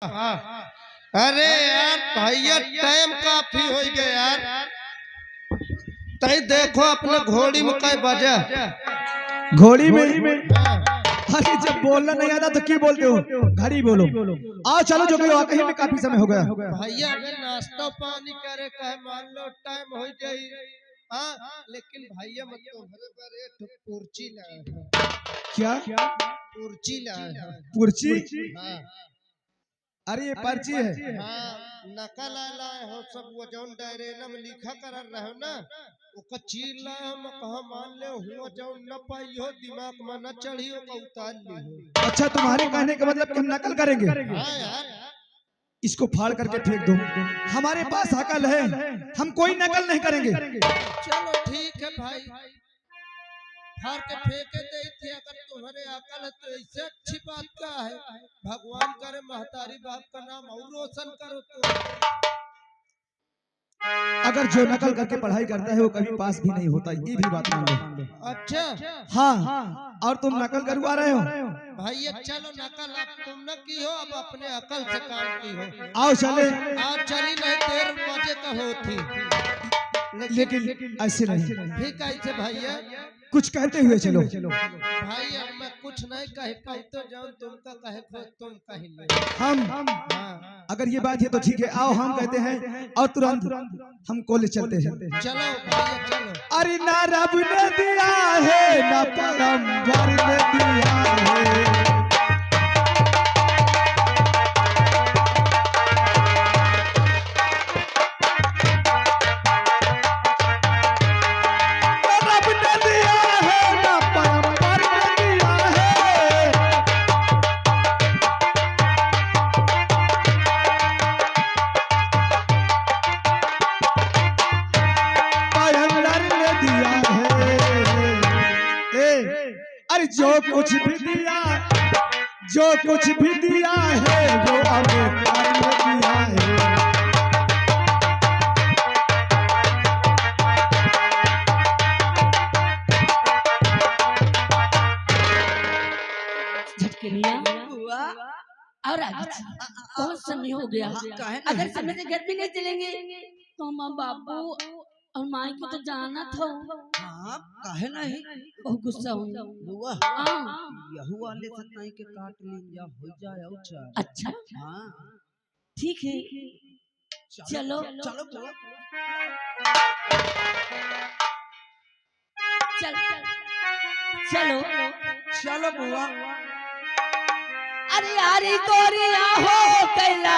अरे यार भैया टाइम काफी हो गया यार। तई देखो अपने घोड़ी में कई बजा घोड़ी में अरे जब बोलना नहीं आता तो क्यों बोलते हो? घड़ी बोलो। आओ चलो जो कहीं कहीं में काफी समय हो गया। भैया अगर नाश्ता पानी करे कहे मान लो टाइम हो जाई। हाँ लेकिन भैया मत तुम्हारे पर एक कुर्सी लाए हैं। क्या कुर्सी लाए हैं? कुर्सी? हाँ अरे ये पर्ची है। हाँ नकल लाए हो सब वो जौन डायरेना में लिखा कर रहे हो ना वो चीज लाए हम कहा मान ले हुआ जौन न पाई हो दिमाग में न चढ़ी हो का उतार ली हो। अच्छा तुम्हारे कहने का मतलब कि हम नकल करेंगे? हाँ यार इसको फाड़ करके फेंक दो। हमारे पास अकल है, हम कोई नकल नहीं करेंगे। चलो ठीक है भाई फाड़ के फेंके दे थे। अगर तुम्हारे अकल है तो इससे अच्छी बात क्या है। भगवान करे महतारी बाप का नाम और रोशन करो तो। अगर जो नकल करके पढ़ाई करता है वो कभी पास भी नहीं होता, ये भी बात मान लो। अच्छा हाँ और तुम नकल करवा रहे हो? भैया चलो नकल अब तुम न की हो अब अपने अकल से काम की हो। आओ चले। आज चली नहीं 13 बजे का होती लेकिन ऐसे नहीं। ठीक ऐसे भैया कुछ कहते हुए चलो। भाई अब मैं कुछ नहीं कह पाई तो जान तुमका कहे खुद तुम कही ले। हम अगर ये बात है तो ठीक है, आओ हम कहते हैं और तुरंत हम कॉलेज चलते हैं। चलो भैया चलो। अरे ना रब ने दिया है ना पैगंबर ने दिया है। जो कुछ भी दिया है वो हमें दिया है। और बहुत समय हो गया। अगर समय से घर भी नहीं चलेंगे तो हम बाबू और माई को तो जाना था। हाँ काहे नहीं बहुत गुस्सा होंगे। यहू वाले सत्ताई के काट लीजिए हो जाए और अच्छा हाँ ठीक है चलो चलो चलो चलो बुआ। अरे यारी गोरिया हो कैला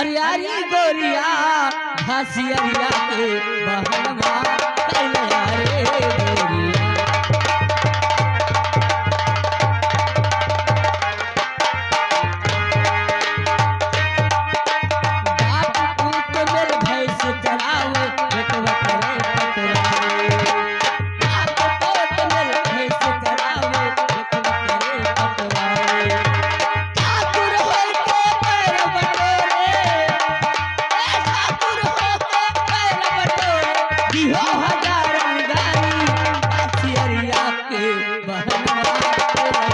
अरे यारी गोरिया घासियरिया के बहनवा कैला यारे गोरिया। बाप पूत मेरे भैंस चरावे बेटवा करे पतरावे। बाप पूत मेरे भैंस चरावे बेटवा करे पतरावे। ठाकुर होय के पैर बटोरे ठाकुर हो के पैर बटोरे दिहो हजारन गारी घासियरिया के बहनवा कैला यारे।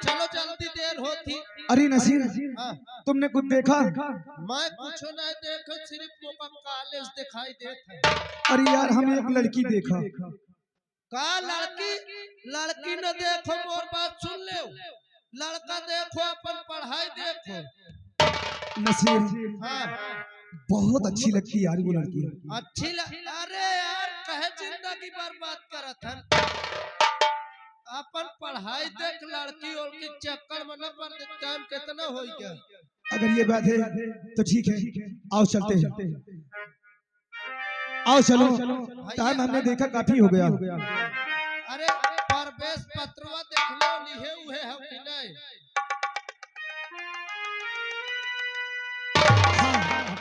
चलो जल्दी देर होती। अरे नसीर तुमने कुछ देखा? मैं कुछ नहीं देखा सिर्फ मौका कॉलेज दिखाई देता है। अरे यार हमें एक लड़की देखा। का लड़की? लड़की न देखो मोर बात सुन ले। लड़का देखो अपन पढ़ाई देखो। नसीर हाँ बहुत अच्छी लगती है यार वो लड़की। अरे यार कहे जिंदगी बर्बाद करत है। अपन पढ़ाई देख लड़की और के चक्कर में न पड़। टाइम कितना हो गया? अगर ये बात है तो ठीक है, आओ चलते हैं। आओ चलो, टाइम हमने देखा काफी हो गया। अरे प्रवेश पत्रवा देख लो लिखे हुए है कि नहीं?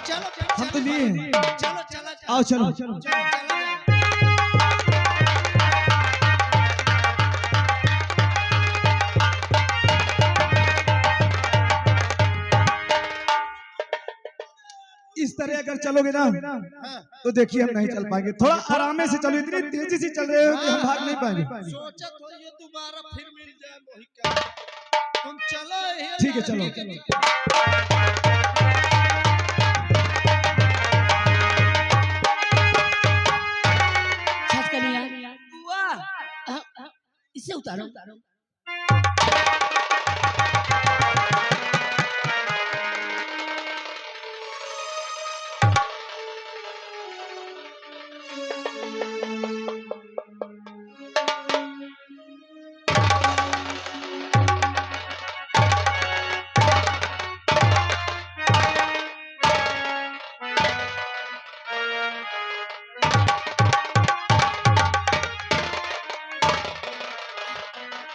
चलो हम तो लिए हैं। चलो आओ चलो। इस तरह अगर चलोगे ना तो देखिए हम नहीं चल पाएंगे, थोड़ा आराम से चलो, इतनी तेजी से चल रहे हो कि हम भाग नहीं पाएंगे। सोचा तो ये दोबारा फिर मिल जाए वही क्या। तुम चलो यही ठीक है, चलो। छटकनिया बुआ इसे उतारो।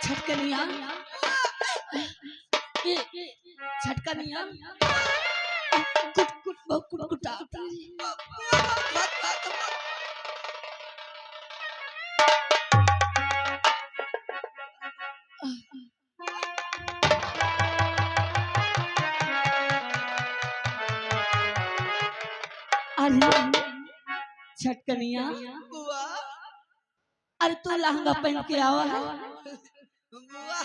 छटकनिया छटकनिया कुट कुट कुट कुटा अरे छटकनिया बुआ अरे तू लहंगा पहन के आवा है बुआ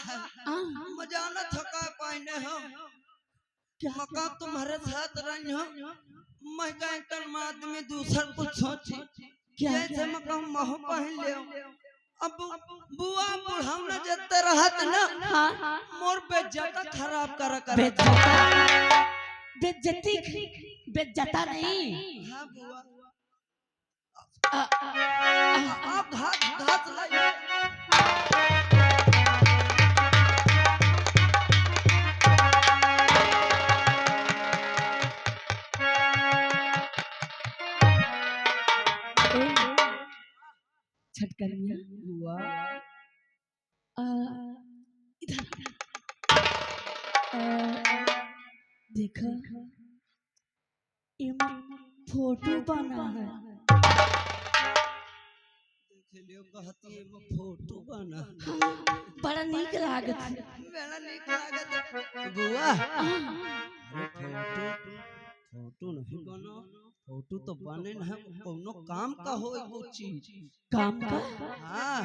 मजा न थका पाने हो मका तुम्हारे साथ रही हो मैं कहीं तन आदमी दूसर कुछ सोची जैसे मका मह पहन ले अब बुआ बुढ़ावना जते रहत ना हाँ मोर बेज्जता खराब कर बेज्जती बेज्जता नहीं। हाँ बुआ आ, आ, आ, आप घात घात लगे छटकनिया बुआ इधर देखो फोटो बना है देख लियो कहती है वो फोटो बना बड़ा नीक लागत है मेरा नीक लागत बुआ अरे फोटो नहीं बनो फोटो तो बने ना कोनो काम का हो वो चीज काम का। हाँ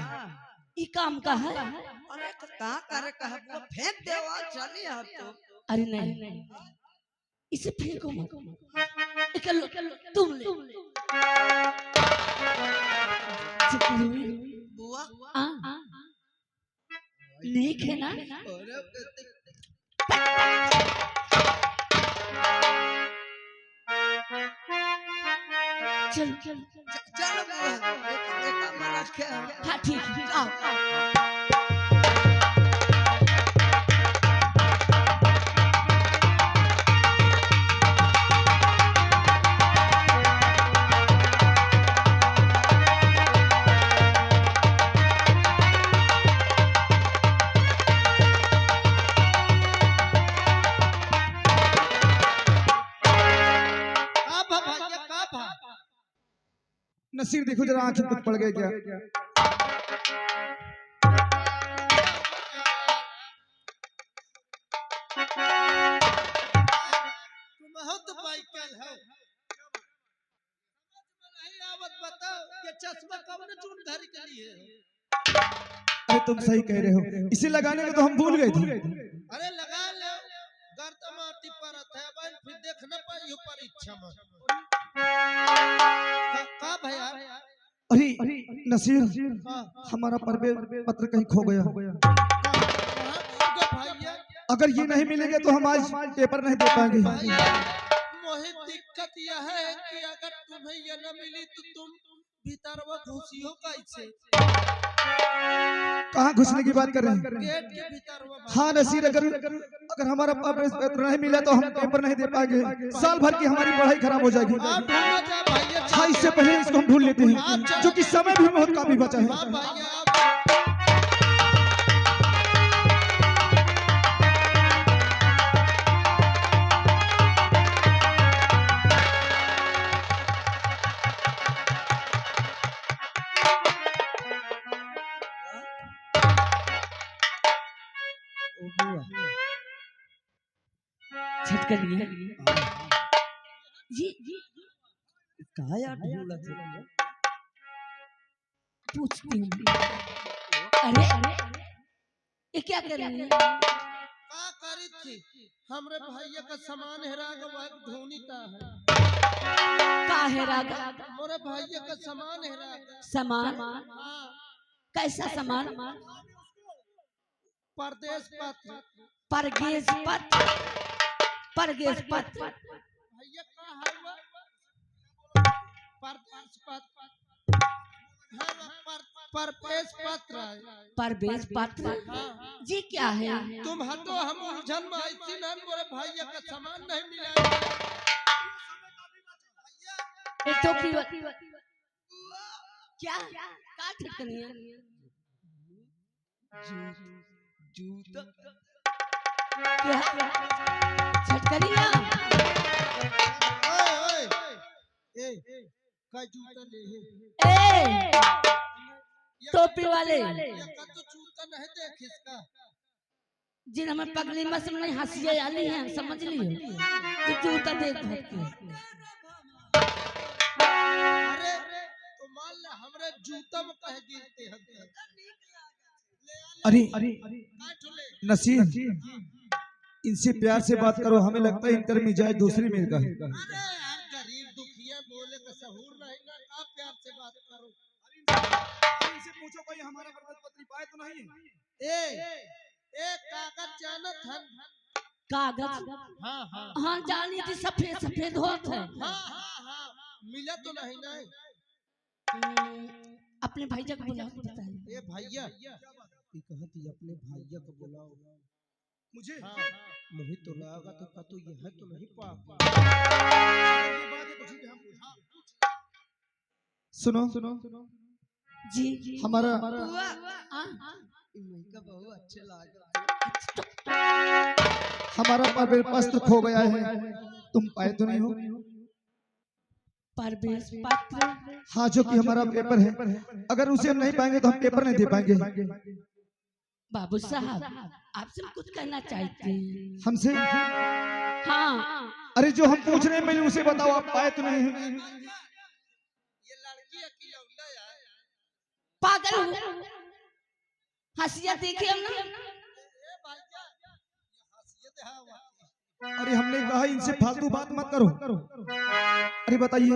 ई काम का है। अरे कहाँ करे कहा वो फेंक देवा चलिए आप तो अरे नहीं इसे फेंको मत इकल्लो तुम ले बुआ नीक है ना। अरे चल चलो बुआ एक कमरा रखे हाँ ठीक है आओ। नसीर देखो जरा, आंखें कुछ पड़ गए क्या? तुम हो तो बाइकल हो नहीं आवत बताओ ये चश्मा कब ने चून धर के लिए। अरे तुम सही कह रहे हो, इसे लगाने को तो हम भूल गए थे। अरे लगा लो गर्द माटी पर है भाई फिर देख न पाई परीक्षा में का भैया। अरे नसीर हमारा प्रवेश पत्र कहीं खो गया। भैया अगर ये नहीं मिलेगा तो हम आज पेपर नहीं दे पाएंगे। मोहित दिक्कत यह है कि अगर तुम्हें ये न मिली तो तुम भीतर वो घुसी हो कैसे। कहाँ घुसने की बात कर रहे हैं? गेट के भीतर वो। हाँ नसीर, अगर हमारा प्रवेश पत्र नहीं मिला तो हम पेपर नहीं दे पाएंगे। साल भर की हमारी पढ़ाई खराब हो जाएगी। आप ढूंढो जा भैया। हाँ, इससे पहले इसको हम ढूंढ लेते हैं, जो कि समय भी बहुत काफी बचा है। हाँ भैया छटकनिया ये काया ढूंढत है? पूछती हूँ। अरे ये क्या कर रही है? का करी थी हमरे भैया का सामान हेरा के वह ढूंढता है। का है रागा? मोरे भैया का सामान हेरा गया। सामान? हाँ, कैसा सामान? परदेश पत्र। परगेज पत्र? परगेज पत्र? भैया का है वो? परदेश पत्र। हाँ, परदेश पत्र है। परवेश पत्र? हाँ, जी क्या है? तुम हटो, हम उलझन में ऐसी न मोरे भैया का सामान नहीं मिला। ये टोपी क्या का ठिकनी है? जूता क्या छटकनिया? ओए ओए ए का जूता ले है। ए टोपी वाले ये का तो जूता नहीं देख इसका। जिन हमें पगली मस में हंसिया आली है, समझ लियो तो जूता देख सकते। अरे तो मान ले हमरे जूता में कहे गिरते हैं। अरे काट ले। नसीम, इनसे प्यार से बात करो, हमें लगता है इनका मिजाज दूसरी मिल का है। अरे यार गरीब दुखिया बोले का सहूर नहीं ना, का प्यार से बात करो। इनसे पूछो कोई हमारा बर्बाद पत्री पाए तो नहीं। ए कागज जानत है। कागज? हाँ हाँ हाँ जानी थी, सफेद सफेद होत है। हाँ मिला तो नहीं ना। अपने भाई जग बुलाओ तो बताइए। ए भैया ये कहती अपने भैया को बुलाओ मुझे हाँ मुझे तो लगा तो का तो यह तो नहीं पा। सुनो सुनो जी हमारा इनका बहुत अच्छे लगा। हमारा परवेश पत्र खो गया है, तुम पाए तो नहीं हो? परवेश पत्र? हाँ, जो कि हमारा पेपर है, अगर उसे हम नहीं पाएंगे तो हम पेपर नहीं दे पाएंगे। बाबू साहब आपसे हम कुछ कहना चाहते हैं। हमसे? हाँ अरे जो हम पूछ रहे हैं पहले उसे बताओ, आप पाए तो नहीं? ये लड़की की लौंडा है। पागल हो, हंसिया देखे हम ना। ए भैया ये हंसियत है वो। अरे हमने कहा इनसे फालतू बात मत करो। अरे बताइए।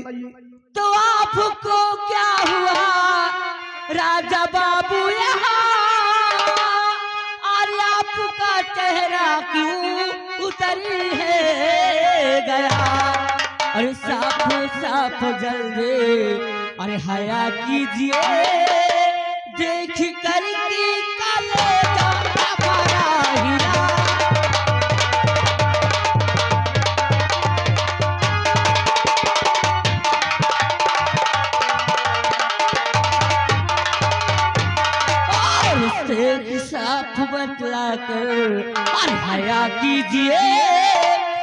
तो आपको क्या हुआ राजा बाबू यहाँ, और आपका चेहरा क्यों उतरी है गया? अरे साफ साफ जल्दी अरे हया कीजिए, देख कर के कलेजा हमारा हिला। साफ बतला कर और हया कीजिए,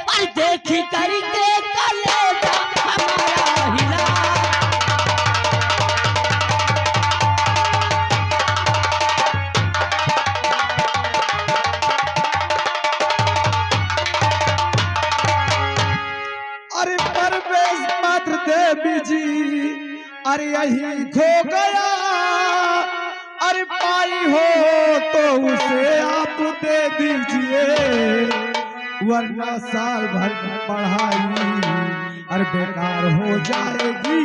और देख करके कलेजा हमारा हिला। अरे परवेश पत्र देवी जी, अरे यही खो गया, अरे पाई हो तो उसे आप दे दीजिए, वरना साल भर की पढ़ाई अरे बेकार हो जाएगी।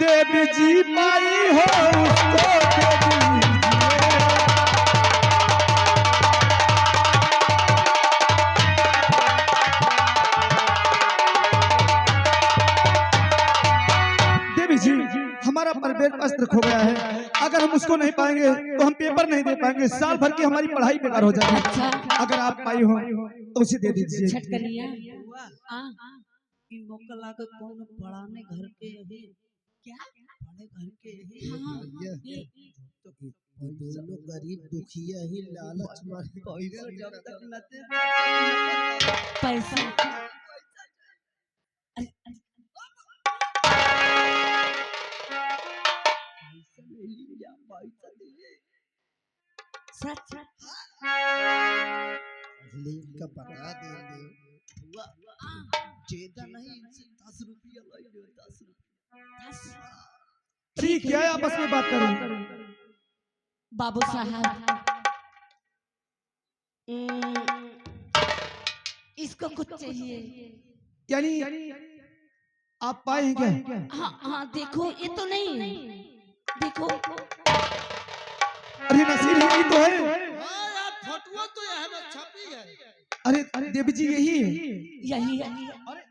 देवी जी पाई हो उसको दे दीजिए। जी हमारा परवेश पत्र खो गया है, अगर हम उसको नहीं पाएंगे तो हम पेपर नहीं दे पाएंगे, साल भर की हमारी पढ़ाई बेकार हो जाएगी। अच्छा अगर आप पाई हो तो उसे दे दीजिए। छटकनिया इन मौका लाकर कौन पढ़ाने घर के है क्या? पढ़े घर के है। ये दोनों गरीब दुखिया ही लालच में पैसा जब तक न दे पैसा सच का बता देंगे। ज्यादा नहीं 10 रुपया लाई लो 10 रुपया। ठीक है आपस में बात करें। बाबू साहब इसको कुछ चाहिए। यानी आप पाए हैं क्या? हाँ हाँ देखो ये तो नहीं देखो। अरे नसीर यही तो है। हाँ यार फोटो तो यह में छपी है। अरे देवी जी यही है। यही है। अरे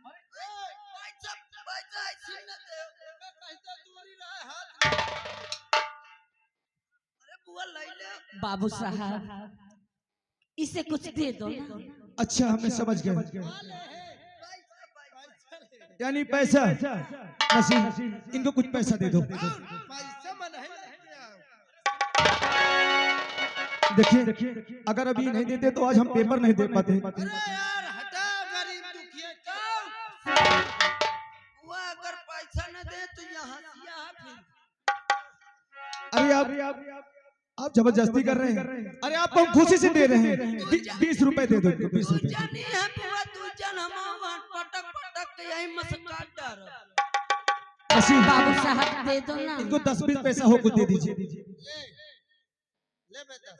पैसा ऐसे न दे कैसे दूरी रहे हाथ। अरे बुआ लाई ले। बाबू साहब इसे कुछ दे दो ना। अच्छा हमें समझ गए। पैसा यानी पैसा नसीर इनको कुछ पैसा दे दो। पैसा में नहीं लेके आओ। देखिए अगर अभी नहीं देते तो आज हम पेपर नहीं दे पाते। अरे यार हटा गरीब दुखिया जाओ। बुआ अगर पैसा न दे तो यहाँ से यहाँ फिर। अरे आप जबरदस्ती कर रहे हैं। अरे आप हम खुशी से दे रहे हैं। 20 रुपए दे दो इनको 20 रुपए। जानी है बुआ तू जन हम पटक पटक के यही मसका डर। नसीर बाबू साहब दे दो ना। इनको 10-20 पैसा हो कुछ दे दीजिए। ले बेटा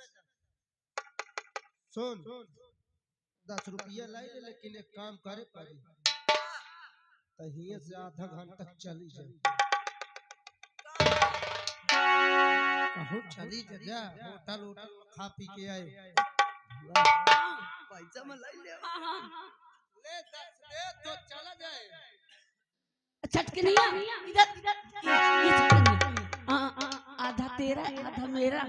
सुन 10 रुपया लाई ले लेकिन एक काम करे पड़ी तहिए से आधा घंटा चली जाए। कहो चली जा होटल होटल खा पी के आए। पैसा में लाई ले। ले 10 दे तो चला जाए। छटके नहीं इधर ये छटके नहीं। आधा तेरा आधा मेरा।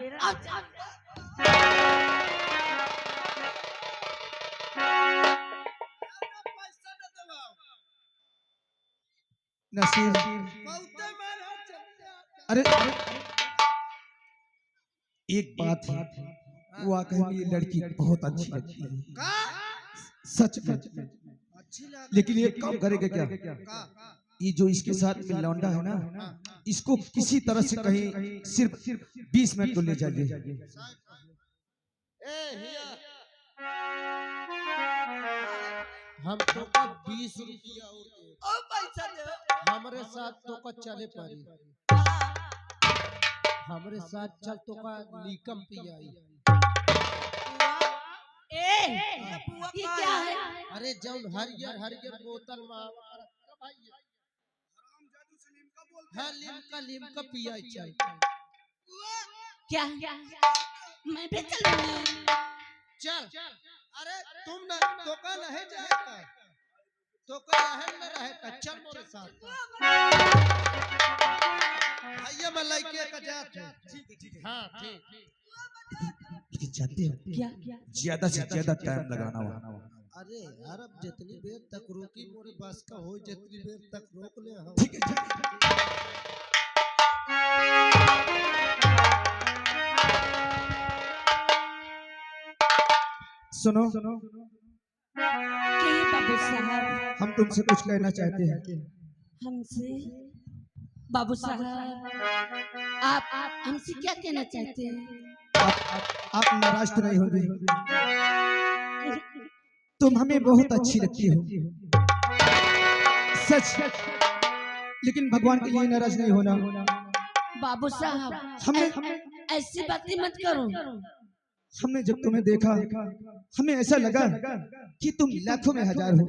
पैसा न दबाओ। नसीर बहुत मेरा चल। अरे एक बात है वो वाकई ये लड़की बहुत अच्छी लगती है का सच में। अच्छी लग। लेकिन एक काम करेगा क्या? का ये जो इसके साथ में लौंडा है ना इसको किसी तरह से कहीं सिर्फ 20 मिनट तो ले जाइए। ए हिया हम तो का 20 रुपया और दे। और पैसा दे। हमरे साथ तो का चले पड़ी। हमरे साथ चल तो का लीकम पियाई। ये क्या है? अरे जब हरियर हरियर बोतल में आवा भाई हाँ लिमका पियाई चल। क्या मैं भी चलूंगी। चल अरे तुम न तो का नहीं जाएगा तो का रहन में रहेगा। चल मोरे साथ भैया मैं लेके का जात हूं। हां ठीक जानते हो क्या ज्यादा से ज्यादा टाइम लगाना हुआ। अरे यार अब जितनी देर तक रोकी मोरे बस का हो जितनी देर तक रोक ले हम। ठीक है सुनो कि बाबू साहब हम तुमसे कुछ कहना चाहते हैं। हमसे बाबू साहब आप हमसे क्या कहना चाहते हैं? आप नाराज तो नहीं होंगे? तुम हमें बहुत अच्छी लगती हो सच, लेकिन भगवान के लिए नाराज नहीं होना। बाबू साहब हमें ऐसी बातें मत करो। हमने जब तुम्हें देखा हमें ऐसा लगा कि तुम लाखों में हजार हो।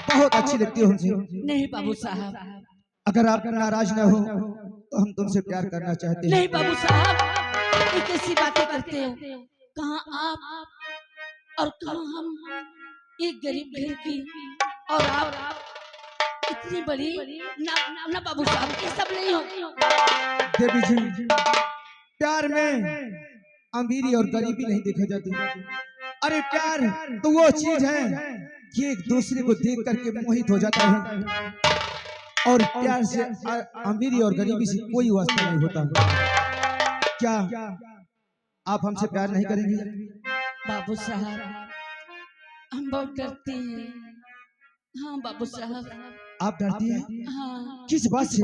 बहुत अच्छी लगती हो हमसे। नहीं बाबू साहब, अगर आप नाराज ना हो तो हम तुमसे प्यार करना चाहते हैं। नहीं बाबू साहब, ये कैसी बातें करते हो? कहाँ आप और कहाँ हम, एक गरीब घर की और आप इतनी बड़ी। ना बाबू साहब, ये सब नहीं हो। देवी जी, प्यार में अमीरी और गरीबी नहीं देखा जाती। अरे प्यार तो वो चीज है कि एक दूसरे को देख करके मोहित हो जाता है, और प्यार से अमीरी और गरीबी से कोई वास्ता नहीं होता। क्या आप हमसे प्यार नहीं करेंगे? बाबू साहब, हम बहुत डरते हैं। हाँ बाबू साहब। आप डरती हैं? हाँ। किस बात से?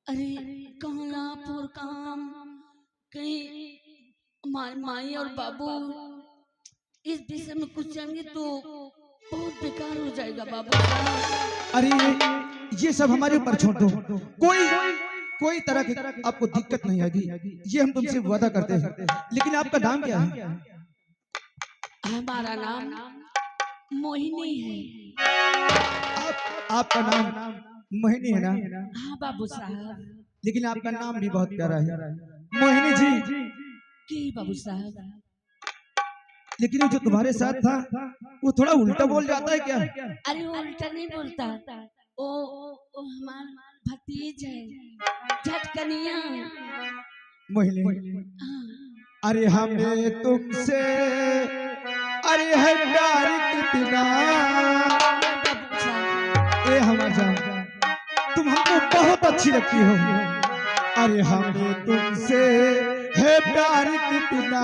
अरे कहाँ आप और कहाँ कहीं माई और बाबू इस विषय में कुछ जाएंगे तो बहुत बेकार हो जाएगा बाबू साहब। अरे ये सब हमारे ऊपर छोड़ दो, कोई तरह की आपको दिक्कत नहीं आएगी, ये हम तुमसे वादा करते हैं। लेकिन आपका नाम क्या है? हमारा नाम मोहिनी है। आपका नाम मोहिनी है ना? हाँ बाबू साहब। लेकिन आपका नाम भी बहुत प्यारा है मोहिनी जी। की बाबू साहब? लेकिन वो जो तुम्हारे साथ था वो थोड़ा उल्टा बोल जाता है क्या? अरे वो उल्टा नहीं बोलता, वो हमारा भतीज है, झटकनिया। मोहिनी, हाँ। अरे हमें तुमसे अरे है प्यार कितना, बाबू साहब। ए हमार जान, तुम हमको बहुत अच्छी लगती हो। अरे हमें तुमसे है प्यार कितना,